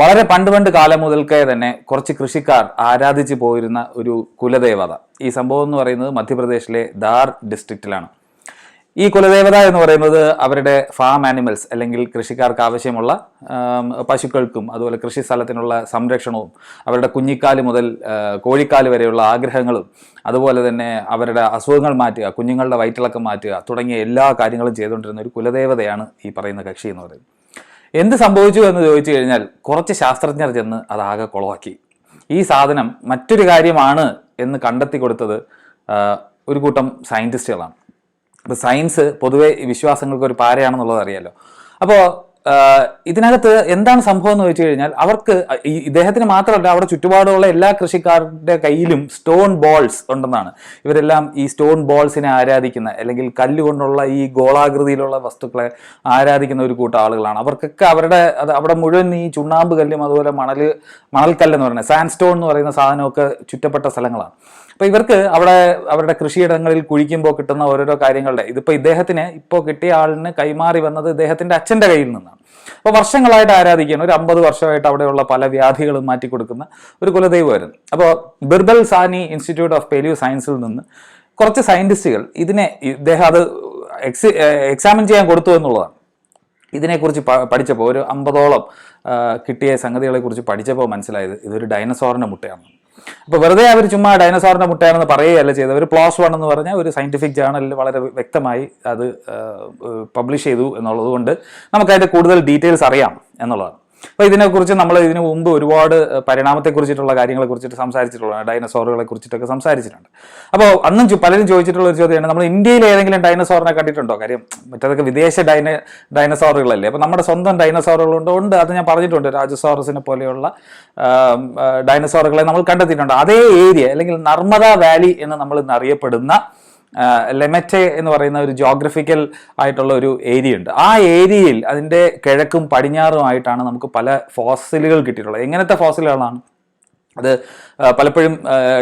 വളരെ പണ്ട് കാലം മുതൽക്കേ തന്നെ കുറച്ച് കൃഷിക്കാർ ആരാധിച്ചു പോയിരുന്ന ഒരു കുലദേവത. ഈ സംഭവം എന്ന് പറയുന്നത് മധ്യപ്രദേശിലെ ധാർ ഡിസ്ട്രിക്റ്റിലാണ്. ഈ കുലദേവത എന്ന് പറയുന്നത് അവരുടെ ഫാം ആനിമൽസ് അല്ലെങ്കിൽ കൃഷിക്കാർക്ക് ആവശ്യമുള്ള പശുക്കൾക്കും അതുപോലെ കൃഷി സ്ഥലത്തിനുള്ള സംരക്ഷണവും അവരുടെ കുഞ്ഞിക്കാല് മുതൽ കോഴിക്കാല് വരെയുള്ള ആഗ്രഹങ്ങളും അതുപോലെ തന്നെ അവരുടെ അസുഖങ്ങൾ മാറ്റുക, കുഞ്ഞുങ്ങളുടെ വയറ്റിളക്കം മാറ്റുക തുടങ്ങിയ എല്ലാ കാര്യങ്ങളും ചെയ്തുകൊണ്ടിരുന്ന ഒരു കുലദേവതയാണ് ഈ പറയുന്ന കക്ഷി എന്ന് പറയുന്നത്. എന്ത് സംഭവിച്ചു എന്ന് ചോദിച്ചു കഴിഞ്ഞാൽ കുറച്ച് ശാസ്ത്രജ്ഞർ ചെന്ന് അതാകെ കുളവാക്കി. ഈ സാധനം മറ്റൊരു കാര്യമാണ് എന്ന് കണ്ടെത്തി കൊടുത്തത് ഒരു കൂട്ടം സയൻറ്റിസ്റ്റുകളാണ്. അപ്പോൾ സയൻസ് പൊതുവെ വിശ്വാസങ്ങൾക്ക് ഒരു പാരയാണെന്നുള്ളത് അറിയാലോ. അപ്പോൾ ഇതിനകത്ത് എന്താണ് സംഭവം എന്ന് ചോദിച്ചു കഴിഞ്ഞാൽ അവർക്ക് ഇദ്ദേഹത്തിന് മാത്രമല്ല അവിടെ ചുറ്റുപാടുള്ള എല്ലാ കൃഷിക്കാരുടെ കയ്യിലും സ്റ്റോൺ ബോൾസ് ഉണ്ടെന്നാണ്. ഇവരെല്ലാം ഈ സ്റ്റോൺ ബോൾസിനെ ആരാധിക്കുന്ന അല്ലെങ്കിൽ കല്ലുകൊണ്ടുള്ള ഈ ഗോളാകൃതിയിലുള്ള വസ്തുക്കളെ ആരാധിക്കുന്ന ഒരു കൂട്ടം ആളുകളാണ്. അവർക്കൊക്കെ അവിടെ മുഴുവൻ ഈ ചുണ്ണാമ്പ് കല്ലും അതുപോലെ മണൽക്കല്ലെന്ന് പറയുന്നത് സാൻഡ് സ്റ്റോൺ എന്ന് പറയുന്ന സാധനമൊക്കെ ചുറ്റപ്പെട്ട സ്ഥലങ്ങളാണ്. അപ്പോൾ ഇവർക്ക് അവിടെ അവരുടെ കൃഷിയിടങ്ങളിൽ കുഴിക്കുമ്പോൾ കിട്ടുന്ന ഓരോരോ കാര്യങ്ങളുടെ ഇതിപ്പോൾ ഇദ്ദേഹത്തിന് ഇപ്പോൾ കിട്ടിയ ആളിന് കൈമാറി വന്നത് ഇദ്ദേഹത്തിൻ്റെ അച്ഛൻ്റെ കയ്യിൽ നിന്നാണ്. അപ്പോൾ വർഷങ്ങളായിട്ട് ആരാധിക്കുകയാണ്. ഒരു 50 വർഷമായിട്ട് അവിടെയുള്ള പല വ്യാധികളും മാറ്റിക്കൊടുക്കുന്ന ഒരു കുലദൈവമായിരുന്നു. അപ്പോൾ ബിർബൽ സാനി ഇൻസ്റ്റിറ്റ്യൂട്ട് ഓഫ് പെലിയോ സയൻസിൽ നിന്ന് കുറച്ച് സയൻറ്റിസ്റ്റുകൾ ഇദ്ദേഹം അത് എക്സാമിൻ ചെയ്യാൻ കൊടുത്തു എന്നുള്ളതാണ്. ഇതിനെക്കുറിച്ച് പഠിച്ചപ്പോൾ ഒരു 50ഓളം കിട്ടിയ സംഗതികളെക്കുറിച്ച് പഠിച്ചപ്പോൾ മനസ്സിലായത് ഇതൊരു ഡൈനസോറിൻ്റെ മുട്ടയാണ്. അപ്പോൾ വെറുതെ അവർ ചുമ്മാ ഡൈനസോറിൻ്റെ മുട്ടയാണെന്ന് പറയുകയല്ല ചെയ്തത്. അവർ പ്ലോസ് 1 എന്ന് പറഞ്ഞ ഒരു സയൻറ്റിഫിക് ജേർണലിൽ വളരെ വ്യക്തമായി അത് പബ്ലിഷ് ചെയ്തു എന്നുള്ളത് കൊണ്ട് നമുക്കതിൻ്റെ കൂടുതൽ ഡീറ്റെയിൽസ് അറിയാം എന്നുള്ളതാണ്. അപ്പോൾ ഇതിനെക്കുറിച്ച് നമ്മൾ ഇതിനു മുമ്പ് ഒരുപാട് പരിണാമത്തെക്കുറിച്ചിട്ടുള്ള കാര്യങ്ങളെക്കുറിച്ചിട്ട് സംസാരിച്ചിട്ടുള്ളതാണ്. ഡൈനസോറുകളെ കുറിച്ചിട്ടൊക്കെ സംസാരിച്ചിട്ടുണ്ട്. അപ്പോൾ അന്നും പലരും ചോദിച്ചിട്ടുള്ള ഒരു ചോദ്യമാണ്, നമ്മൾ ഇന്ത്യയിൽ ഏതെങ്കിലും ഡൈനസോറിനെ കണ്ടിട്ടുണ്ടോ? കാര്യം മറ്റേതൊക്കെ വിദേശ ഡൈനസോറുകളല്ലേ. അപ്പോൾ നമ്മുടെ സ്വന്തം ഡൈനസോറുകളുണ്ടോ? ഉണ്ട്, അത് ഞാൻ പറഞ്ഞിട്ടുണ്ട്. രാജസോറസിനെ പോലെയുള്ള ഡൈനസോറുകളെ നമ്മൾ കണ്ടെത്തിയിട്ടുണ്ട്. അതേ ഏരിയ അല്ലെങ്കിൽ നർമ്മദ വാലി എന്ന് നമ്മൾ ഇന്ന് അറിയപ്പെടുന്ന ലെമറ്റെ എന്ന് പറയുന്ന ഒരു ജോഗ്രഫിക്കൽ ആയിട്ടുള്ള ഒരു ഏരിയ ഉണ്ട്. ആ ഏരിയയിൽ അതിൻ്റെ കിഴക്കും പടിഞ്ഞാറുമായിട്ടാണ് നമുക്ക് പല ഫോസിലുകൾ കിട്ടിയിട്ടുള്ളത്. എങ്ങനത്തെ ഫോസിലുകളാണ് അത്? പലപ്പോഴും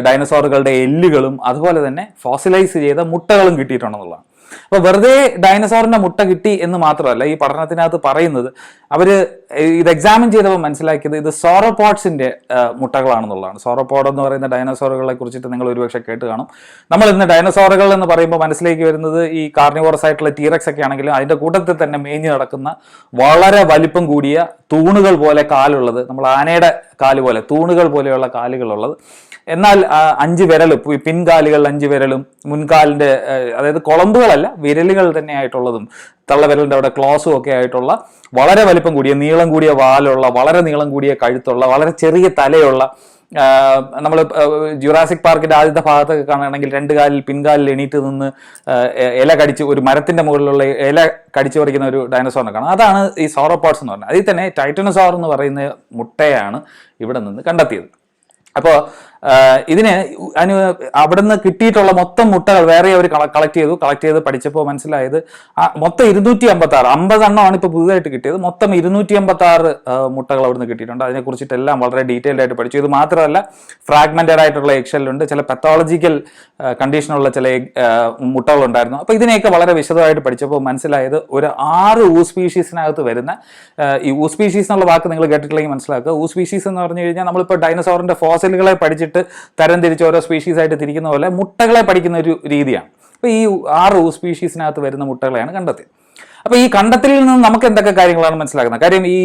ഡൈനസോറുകളുടെ എല്ലുകളും അതുപോലെ തന്നെ ഫോസിലൈസ് ചെയ്ത മുട്ടകളും കിട്ടിയിട്ടുണ്ടെന്നുള്ളതാണ്. അപ്പോൾ വെറുതെ ഡൈനസോറിന്റെ മുട്ട കിട്ടി എന്ന് മാത്രമല്ല ഈ പഠനത്തിനകത്ത് പറയുന്നത്. അവർ ഇത് എക്സാമിൻ ചെയ്തപ്പോൾ മനസ്സിലാക്കിയത് ഇത് സോറോപോഡ്സിന്റെ മുട്ടകളാണെന്നുള്ളതാണ്. സോറോപോഡ് എന്ന് പറയുന്ന ഡൈനസോറുകളെ കുറിച്ചിട്ട് നിങ്ങൾ ഒരുപക്ഷെ കേട്ട് കാണും. നമ്മൾ ഇന്ന് ഡൈനസോറുകൾ എന്ന് പറയുമ്പോൾ മനസ്സിലേക്ക് വരുന്നത് ഈ കാർണിവോറസ് ആയിട്ടുള്ള ടീറക്സ് ഒക്കെ ആണെങ്കിലും അതിന്റെ കൂട്ടത്തിൽ തന്നെ മേഞ്ഞു നടക്കുന്ന വളരെ വലിപ്പം കൂടിയ തൂണുകൾ പോലെ കാലുള്ളത്, നമ്മൾ ആനയുടെ കാല് പോലെ തൂണുകൾ പോലെയുള്ള കാലുകളുള്ളത്, എന്നാൽ 5 വിരൽ പിൻകാലുകൾ 5 വിരലും മുൻകാലിൻ്റെ അതായത് കുളമ്പുകളല്ല വിരലുകൾ തന്നെ ആയിട്ടുള്ളതും തള്ളവിരലിൻ്റെ അവിടെ ക്ലോസും ഒക്കെ ആയിട്ടുള്ള വളരെ വലിപ്പം കൂടിയ നീളം കൂടിയ വാലുള്ള വളരെ നീളം കൂടിയ കഴുത്തുള്ള വളരെ ചെറിയ തലയുള്ള നമ്മൾ ജുറാസിക് പാർക്കിന്റെ ആദ്യത്തെ ഭാഗത്തൊക്കെ കാണുകയാണെങ്കിൽ 2 കാലിൽ പിൻകാലിൽ എണീറ്റ് നിന്ന് ഇല കടിച്ച് ഒരു മരത്തിന്റെ മുകളിലുള്ള ഇല കടിച്ചു പറിക്കുന്ന ഒരു ഡൈനസോറിനെ കാണാം. അതാണ് ഈ സോറോപോഡ്സ് എന്ന് പറഞ്ഞത്. അതിൽ തന്നെ ടൈറ്റനോസോർ എന്ന് പറയുന്ന മുട്ടയാണ് ഇവിടെ നിന്ന് കണ്ടെത്തിയത്. അപ്പോൾ ഇതിന് അവിടുന്ന് കിട്ടിയിട്ടുള്ള മൊത്തം മുട്ടകൾ വേറെ അവർ കളക്ട് ചെയ്ത് പഠിച്ചപ്പോൾ മനസ്സിലായത് മൊത്തം 256 50 എണ്ണമാണ് ഇപ്പോൾ പുതുതായിട്ട് കിട്ടിയത്. മൊത്തം 256 മുട്ടകൾ അവിടുന്ന് കിട്ടിയിട്ടുണ്ട്. അതിനെക്കുറിച്ചിട്ടെല്ലാം വളരെ ഡീറ്റെയിൽഡ് ആയിട്ട് പഠിച്ചു. ഇത് മാത്രമല്ല ഫ്രാഗ്മെന്റഡ് ആയിട്ടുള്ള എഗ്ഷെല്ലുണ്ട്, ചില പെത്തോളജിക്കൽ കണ്ടീഷനുള്ള ചില മുട്ടകളുണ്ടായിരുന്നു. അപ്പോൾ ഇതിനെയൊക്കെ വളരെ വിശദമായിട്ട് പഠിച്ചപ്പോൾ മനസ്സിലായത് ഒരു 6 ഊസ്പീഷീസിനകത്ത് വരുന്ന ഈ ഊസ്പീഷീസ് എന്നുള്ള വാക്ക് നിങ്ങൾ കേട്ടിട്ടില്ലെങ്കിൽ മനസ്സിലാക്കുക. ഊസ്പീഷീസ് എന്ന് പറഞ്ഞു കഴിഞ്ഞാൽ നമ്മളിപ്പോൾ ഡൈനസോറിന്റെ ഫോസിലുകളെ പഠിച്ചിട്ട് തരം തിരിച്ച് ഓരോ സ്പീഷീസ് ആയിട്ട് തിരിക്കുന്ന പോലെ മുട്ടകളെ പഠിക്കുന്ന ഒരു രീതിയാണ്. അപ്പോൾ ഈ 6 സ്പീഷീസിനകത്ത് വരുന്ന മുട്ടകളെയാണ് കണ്ടെത്തിയത്. അപ്പോൾ ഈ കണ്ടെത്തലിൽ നിന്ന് നമുക്ക് എന്തൊക്കെ കാര്യങ്ങളാണ് മനസ്സിലാക്കുന്നത്? കാര്യം ഈ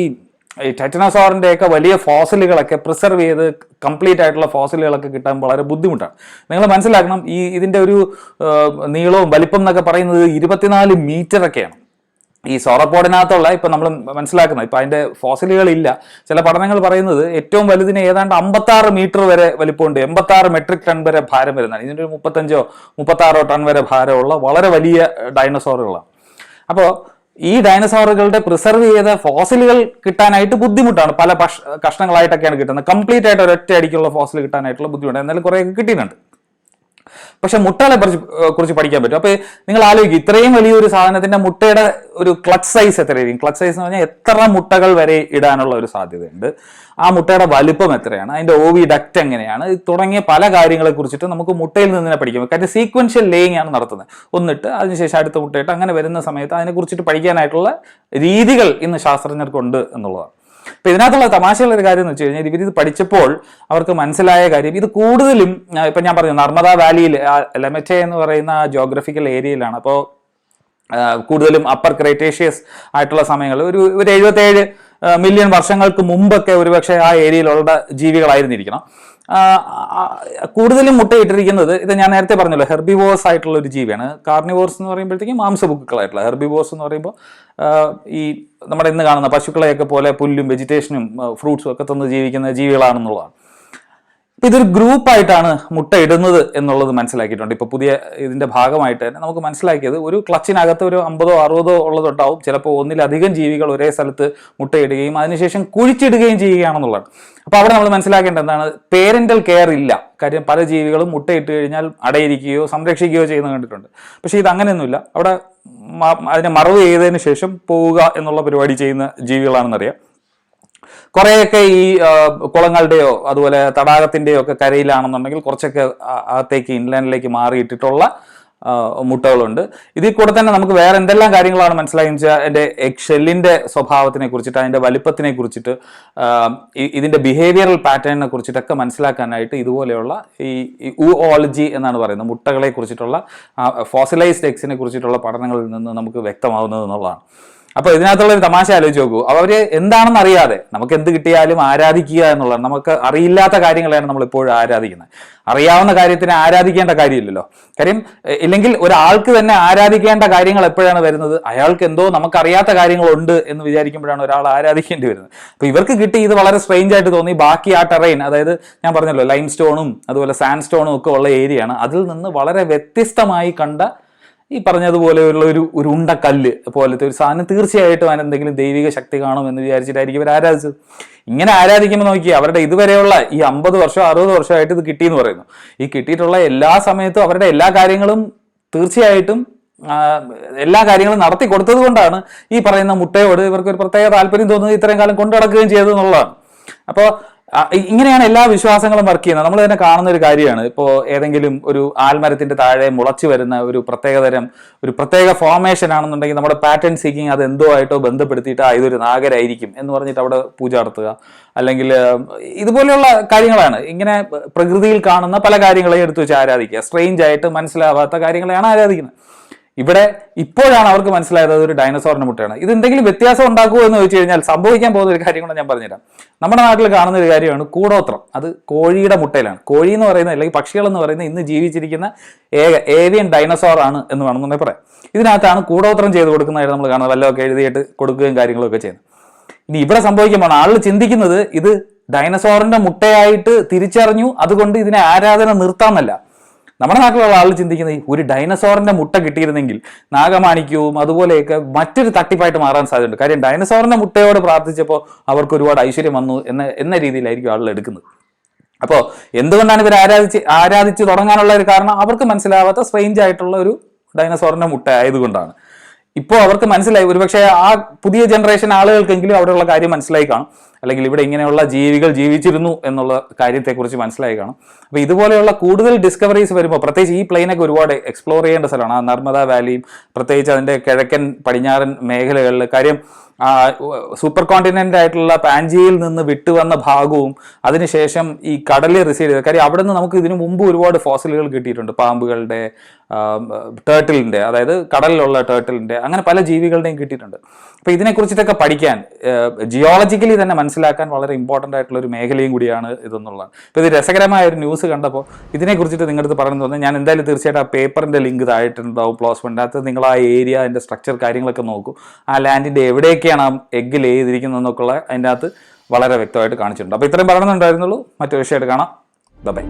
ടൈറ്റനോസോറിന്റെ ഒക്കെ വലിയ ഫോസിലുകളൊക്കെ പ്രിസർവ് ചെയ്ത് കംപ്ലീറ്റ് ആയിട്ടുള്ള ഫോസിലുകളൊക്കെ കിട്ടാൻ വളരെ ബുദ്ധിമുട്ടാണ്. നിങ്ങൾ മനസ്സിലാക്കണം, ഇതിന്റെ ഒരു നീളവും വലിപ്പം എന്നൊക്കെ പറയുന്നത് 24 മീറ്റർ ഒക്കെയാണ്. ഈ സോറോപോഡിനകത്തുള്ള ഇപ്പം നമ്മൾ മനസ്സിലാക്കുന്നത് ഇപ്പം അതിൻ്റെ ഫോസിലുകളില്ല. ചില പഠനങ്ങൾ പറയുന്നത് ഏറ്റവും വലുതിന് ഏതാണ്ട് 56 മീറ്റർ വരെ വലിപ്പമുണ്ട്, 86 മെട്രിക് ടൺ വരെ ഭാരം വരുന്നതാണ്. ഇതിൻ്റെ ഒരു 35-36 ടൺ വരെ ഭാരമുള്ള വളരെ വലിയ ഡൈനസോറുകളാണ്. അപ്പോൾ ഈ ഡൈനസോറുകളുടെ പ്രിസർവ് ചെയ്ത ഫോസിലുകൾ കിട്ടാനായിട്ട് ബുദ്ധിമുട്ടാണ്. പല കഷ്ണങ്ങളായിട്ടൊക്കെയാണ് കിട്ടുന്നത്. കംപ്ലീറ്റ് ആയിട്ട് ഒരൊറ്റ അടിക്കുള്ള ഫോസിൽ കിട്ടാനായിട്ടുള്ള ബുദ്ധിമുട്ട് എന്നാലും കുറേയൊക്കെ കിട്ടിയിട്ടുണ്ട്. പക്ഷെ മുട്ടകളെ കുറിച്ച് പഠിക്കാൻ പറ്റും. അപ്പോൾ നിങ്ങൾ ആലോചിക്കും, ഇത്രയും വലിയൊരു സാധനത്തിന്റെ മുട്ടയുടെ ഒരു ക്ലച്ച് സൈസ് എത്രയായിരിക്കും? ക്ലച്ച് സൈസ് എന്ന് പറഞ്ഞാൽ എത്ര മുട്ടകൾ വരെ ഇടാനുള്ള ഒരു സാധ്യതയുണ്ട്, ആ മുട്ടയുടെ വലുപ്പം എത്രയാണ്, അതിന്റെ ഓവി ഡക്റ്റ് എങ്ങനെയാണ്, തുടങ്ങിയ പല കാര്യങ്ങളെ കുറിച്ചിട്ട് നമുക്ക് മുട്ടയിൽ നിന്ന് തന്നെ പഠിക്കാം. കാര്യം സീക്വൻഷ്യൽ ലേയിങ് ആണ് നടത്തുന്നത്. ഒന്നിട്ട് അതിനുശേഷം അടുത്ത മുട്ടയിട്ട് അങ്ങനെ വരുന്ന സമയത്ത് അതിനെക്കുറിച്ചിട്ട് പഠിക്കാനായിട്ടുള്ള രീതികൾ ഇന്ന് ശാസ്ത്രജ്ഞർക്കുണ്ട് എന്നുള്ളതാണ്. അപ്പൊ ഇതിനകത്തുള്ള തമാശയുള്ള ഒരു കാര്യം എന്ന് വെച്ച് കഴിഞ്ഞാൽ ഇവരിത് പഠിച്ചപ്പോൾ അവർക്ക് മനസ്സിലായ കാര്യം ഇത് കൂടുതലും ഇപ്പൊ ഞാൻ പറഞ്ഞു നർമ്മദ വാലിയിൽ ലെമറ്റെ എന്ന് പറയുന്ന ജോഗ്രഫിക്കൽ ഏരിയയിലാണ്. അപ്പോൾ കൂടുതലും അപ്പർ ക്രൈറ്റേഷ്യസ് ആയിട്ടുള്ള സമയങ്ങളിൽ ഒരു 77 മില്യൺ വർഷങ്ങൾക്ക് മുമ്പൊക്കെ ഒരുപക്ഷെ ആ ഏരിയയിലുള്ള ജീവികളായിരുന്നിരിക്കണം. കൂടുതലും മുട്ടയിട്ടിരിക്കുന്നത് ഇത് ഞാൻ നേരത്തെ പറഞ്ഞല്ലോ ഹെർബിവോഴ്സ് ആയിട്ടുള്ള ഒരു ജീവിയാണ്. കാർണിവോർസ് എന്ന് പറയുമ്പോഴത്തേക്കും മാംസഭുക്കുകളായിട്ടുള്ള, ഹെർബിവോഴ്സ് എന്ന് പറയുമ്പോൾ ഈ നമ്മുടെ ഇന്ന് കാണുന്ന പശുക്കളെയൊക്കെ പോലെ പുല്ലും വെജിറ്റേഷനും ഫ്രൂട്ട്സും ഒക്കെ തന്ന് ജീവിക്കുന്ന ജീവികളാണെന്നുള്ളതാണ്. ഇപ്പൊ ഇതൊരു ഗ്രൂപ്പായിട്ടാണ് മുട്ട ഇടുന്നത് എന്നുള്ളത് മനസ്സിലാക്കിയിട്ടുണ്ട്. ഇപ്പൊ പുതിയ ഇതിന്റെ ഭാഗമായിട്ട് തന്നെ നമുക്ക് മനസ്സിലാക്കിയത് ഒരു ക്ലച്ചിനകത്ത് ഒരു 50 60 ഉള്ളതുണ്ടാവും. ചിലപ്പോൾ ഒന്നിലധികം ജീവികൾ ഒരേ സ്ഥലത്ത് മുട്ടയിടുകയും അതിനുശേഷം കുഴിച്ചിടുകയും ചെയ്യുകയാണെന്നുള്ളതാണ്. അപ്പൊ അവിടെ നമ്മൾ മനസ്സിലാക്കേണ്ടത് എന്താണ്, പേരന്റൽ കെയർ ഇല്ല. കാര്യം പല ജീവികളും മുട്ടയിട്ട് കഴിഞ്ഞാൽ അടയിരിക്കുകയോ സംരക്ഷിക്കുകയോ ചെയ്യുന്നത് കണ്ടിട്ടുണ്ട്. പക്ഷെ ഇത് അങ്ങനെയൊന്നുമില്ല. അവിടെ അതിനെ മറവ് ചെയ്തതിന് ശേഷം പോവുക എന്നുള്ള പരിപാടി ചെയ്യുന്ന ജീവികളാണെന്നറിയാം. കുറേയൊക്കെ ഈ കുളങ്ങളുടെയോ അതുപോലെ തടാകത്തിൻ്റെയോ ഒക്കെ കരയിലാണെന്നുണ്ടെങ്കിൽ കുറച്ചൊക്കെ അകത്തേക്ക് ഇൻലാൻഡിലേക്ക് മാറിയിട്ടിട്ടുള്ള മുട്ടകളുണ്ട്. ഇതിൽ കൂടെ തന്നെ നമുക്ക് വേറെ എന്തെല്ലാം കാര്യങ്ങളാണ് മനസ്സിലായെന്ന് വെച്ചാൽ അതിൻ്റെ എഗ് ഷെല്ലിൻ്റെ സ്വഭാവത്തിനെ കുറിച്ചിട്ട്, അതിൻ്റെ വലിപ്പത്തിനെ കുറിച്ചിട്ട്, ഇതിൻ്റെ ബിഹേവിയറൽ പാറ്റേണിനെ കുറിച്ചിട്ടൊക്കെ മനസ്സിലാക്കാനായിട്ട് ഇതുപോലെയുള്ള ഈ ഊഓളജി എന്നാണ് പറയുന്നത്, മുട്ടകളെ കുറിച്ചിട്ടുള്ള ഫോസിലൈസ്ഡ് എഗ്സിനെ കുറിച്ചിട്ടുള്ള പഠനങ്ങളിൽ നിന്ന് നമുക്ക് വ്യക്തമാവുന്നത് എന്നുള്ളതാണ്. അപ്പൊ ഇതിനകത്തുള്ള ഒരു തമാശ ആലോചിച്ച് നോക്കൂ. അവര് എന്താണെന്ന് അറിയാതെ നമുക്ക് എന്ത് കിട്ടിയാലും ആരാധിക്കുക എന്നുള്ളതാണ്. നമുക്ക് അറിയില്ലാത്ത കാര്യങ്ങളാണ് നമ്മൾ എപ്പോഴും ആരാധിക്കുന്നത്. അറിയാവുന്ന കാര്യത്തിനെ ആരാധിക്കേണ്ട കാര്യമില്ലല്ലോ. കാര്യം ഇല്ലെങ്കിൽ ഒരാൾക്ക് തന്നെ ആരാധിക്കേണ്ട കാര്യങ്ങൾ എപ്പോഴാണ് വരുന്നത്, അയാൾക്ക് എന്തോ നമുക്കറിയാത്ത കാര്യങ്ങളുണ്ട് എന്ന് വിചാരിക്കുമ്പോഴാണ് ഒരാൾ ആരാധിക്കേണ്ടി വരുന്നത്. അപ്പൊ ഇവർക്ക് കിട്ടി ഇത് വളരെ സ്ട്രെയിഞ്ച് ആയിട്ട് തോന്നി. ബാക്കി ആ ടെറൈൻ, അതായത് ഞാൻ പറഞ്ഞല്ലോ ലൈം സ്റ്റോണും അതുപോലെ സാൻഡ് സ്റ്റോണും ഒക്കെ ഉള്ള ഏരിയയാണ്. അതിൽ നിന്ന് വളരെ വ്യത്യസ്തമായി കണ്ട ഈ പറഞ്ഞതുപോലെയുള്ള ഒരു ഉണ്ടക്കല്ല് പോലത്തെ ഒരു സാധനം തീർച്ചയായിട്ടും അതിന് എന്തെങ്കിലും ദൈവിക ശക്തി കാണും എന്ന് വിചാരിച്ചിട്ടായിരിക്കും ഇവർ ആരാധിച്ചത്. ഇങ്ങനെ ആരാധിക്കുമ്പോൾ നോക്കി അവരുടെ ഇതുവരെയുള്ള ഈ 50 വർഷം 60 വർഷമായിട്ട് ഇത് കിട്ടിയെന്ന് പറയുന്നു. ഈ കിട്ടിയിട്ടുള്ള എല്ലാ സമയത്തും അവരുടെ എല്ലാ കാര്യങ്ങളും തീർച്ചയായിട്ടും എല്ലാ കാര്യങ്ങളും നടത്തി കൊടുത്തത് കൊണ്ടാണ് ഈ പറയുന്ന മുട്ടയോട് ഇവർക്ക് ഒരു പ്രത്യേക താല്പര്യം തോന്നുന്നത്, ഇത്രയും കാലം കൊണ്ടു നടക്കുകയും ചെയ്തതെന്നുള്ളതാണ്. അപ്പോൾ ഇങ്ങനെയാണ് എല്ലാ വിശ്വാസങ്ങളും വർക്ക് ചെയ്യുന്നത്. നമ്മൾ തന്നെ കാണുന്ന ഒരു കാര്യമാണ്. ഇപ്പോൾ ഏതെങ്കിലും ഒരു ആൽമരത്തിന്റെ താഴെ മുളച്ചു വരുന്ന ഒരു പ്രത്യേക ഫോർമേഷൻ ആണെന്നുണ്ടെങ്കിൽ നമ്മുടെ പാറ്റേൺ സീക്കിങ് അത് എന്തോ ആയിട്ടോ ബന്ധപ്പെടുത്തിയിട്ട് ഇതൊരു നാഗരായിരിക്കും എന്ന് പറഞ്ഞിട്ട് അവിടെ പൂജ നടത്തുക. അല്ലെങ്കിൽ ഇതുപോലെയുള്ള കാര്യങ്ങളാണ്. ഇങ്ങനെ പ്രകൃതിയിൽ കാണുന്ന പല കാര്യങ്ങളെയും എടുത്തു വെച്ച് ആരാധിക്കുക. സ്ട്രെയിഞ്ച് ആയിട്ട് മനസ്സിലാവാത്ത കാര്യങ്ങളെയാണ് ആരാധിക്കുന്നത്. ഇവിടെ ഇപ്പോഴാണ് അവർക്ക് മനസ്സിലായത് ഒരു ഡൈനോസോറിന്റെ മുട്ടയാണ്. ഇത് എന്തെങ്കിലും വ്യത്യാസം ഉണ്ടാക്കുമോ എന്ന് ചോദിച്ചു കഴിഞ്ഞാൽ സംഭവിക്കാൻ പോകുന്ന ഒരു കാര്യം കൂടെ ഞാൻ പറഞ്ഞുതരാം. നമ്മുടെ നാട്ടിൽ കാണുന്ന ഒരു കാര്യമാണ് കൂടോത്രം. അത് കോഴിയുടെ മുട്ടയിലാണ്. കോഴി എന്ന് പറയുന്നത് അല്ലെങ്കിൽ പക്ഷികൾ എന്ന് പറയുന്നത് ഇന്ന് ജീവിച്ചിരിക്കുന്ന ഏവിയൻ ഡൈനോസോർ ആണ് എന്ന് വേണമെന്നുണ്ടെങ്കിൽ പറയാം. ഇതിനകത്താണ് കൂടോത്രം ചെയ്ത് കൊടുക്കുന്നതായിട്ട് നമ്മൾ കാണുന്നത്. വല്ലതൊക്കെ എഴുതിയിട്ട് കൊടുക്കുകയും കാര്യങ്ങളൊക്കെ ചെയ്യുന്നത്. ഇനി ഇവിടെ സംഭവിക്കുമ്പോൾ ആളുകൾ ചിന്തിക്കുന്നത് ഇത് ഡൈനോസോറിന്റെ മുട്ടയായിട്ട് തിരിച്ചറിഞ്ഞു, അതുകൊണ്ട് ഇതിനെ ആരാധന നിർത്താമെന്നല്ല. നമ്മുടെ നാട്ടിലുള്ള ആൾ ചിന്തിക്കുന്നത് ഒരു ഡൈനസോറിന്റെ മുട്ട കിട്ടിയിരുന്നെങ്കിൽ നാഗമാണിക്യവും അതുപോലെയൊക്കെ മറ്റൊരു തട്ടിപ്പായിട്ട് മാറാൻ സാധ്യതയുണ്ട്. കാര്യം ഡൈനസോറിന്റെ മുട്ടയോട് പ്രാർത്ഥിച്ചപ്പോൾ അവർക്ക് ഒരുപാട് ഐശ്വര്യം വന്നു എന്ന രീതിയിലായിരിക്കും ആളുകൾ എടുക്കുന്നത്. അപ്പോൾ എന്തുകൊണ്ടാണ് ഇവർ ആരാധിച്ച് തുടങ്ങാനുള്ള ഒരു കാരണം അവർക്ക് മനസ്സിലാവാത്ത സ്ട്രെയിഞ്ച് ആയിട്ടുള്ള ഒരു ഡൈനസോറിന്റെ മുട്ട ആയതുകൊണ്ടാണ്. ഇപ്പോൾ അവർക്ക് മനസ്സിലായി. ഒരുപക്ഷെ ആ പുതിയ ജനറേഷൻ ആളുകൾക്കെങ്കിലും അവിടെയുള്ള കാര്യം മനസ്സിലായി കാണും, അല്ലെങ്കിൽ ഇവിടെ ഇങ്ങനെയുള്ള ജീവികൾ ജീവിച്ചിരുന്നു എന്നുള്ള കാര്യത്തെക്കുറിച്ച് മനസ്സിലായി കാണും. അപ്പോൾ ഇതുപോലെയുള്ള കൂടുതൽ ഡിസ്കവറീസ് വരുമ്പോൾ, പ്രത്യേകിച്ച് ഈ പ്ലെയിനൊക്കെ ഒരുപാട് എക്സ്പ്ലോർ ചെയ്യേണ്ട സ്ഥലമാണ്. ആ നർമ്മദ വാലിയും പ്രത്യേകിച്ച് അതിൻ്റെ കിഴക്കൻ പടിഞ്ഞാറൻ മേഖലകളിൽ. കാര്യം സൂപ്പർ കോണ്ടിനെന്റ് ആയിട്ടുള്ള പാൻജിയയിൽ നിന്ന് വിട്ടുവന്ന ഭാഗവും അതിനുശേഷം ഈ കടലിൽ റിസീഡ് ചെയ്ത കാര്യം അവിടെ നിന്ന് നമുക്ക് ഇതിനു മുമ്പ് ഒരുപാട് ഫോസിലുകൾ കിട്ടിയിട്ടുണ്ട്. പാമ്പുകളുടെ, ടേർട്ടിലിൻ്റെ, അതായത് കടലിലുള്ള ടേർട്ടിലിൻ്റെ, അങ്ങനെ പല ജീവികളുടെയും കിട്ടിയിട്ടുണ്ട്. അപ്പോൾ ഇതിനെക്കുറിച്ചിട്ടൊക്കെ പഠിക്കാൻ ജിയോളജിക്കലി തന്നെ മനസ്സിലാക്കാൻ വളരെ ഇമ്പോർട്ടൻ്റ് ആയിട്ടുള്ള ഒരു മേഖലയും കൂടിയാണ് ഇതെന്നുള്ളത്. അപ്പോൾ ഇത് രസകരമായ ഒരു ന്യൂസ് കണ്ടപ്പോൾ ഇതിനെക്കുറിച്ചിട്ട് നിങ്ങളുടെ അടുത്ത് പറഞ്ഞു തോന്നുന്നത്. ഞാൻ എന്തായാലും തീർച്ചയായിട്ടും ആ പേപ്പറിൻ്റെ ലിങ്ക് താഴെയിട്ടുണ്ടാവും പ്ലോസ്മെൻ്റ്. അത് നിങ്ങൾ ആ ഏരിയ, അതിൻ്റെ സ്ട്രക്ചർ കാര്യങ്ങളൊക്കെ നോക്കൂ. ആ ലാൻഡിൻ്റെ എവിടെയൊക്കെയാണ് ആ എഗ്ഗ് ലേ ചെയ്തിരിക്കുന്നതെന്നൊക്കെ അതിൻ്റെ അകത്ത് വളരെ വ്യക്തമായിട്ട് കാണിച്ചിട്ടുണ്ട്. അപ്പോൾ ഇത്രയും പറയുന്നുണ്ടായിരുന്നുള്ളൂ. മറ്റൊരു വിഷയമായിട്ട് കാണാം. ബൈ.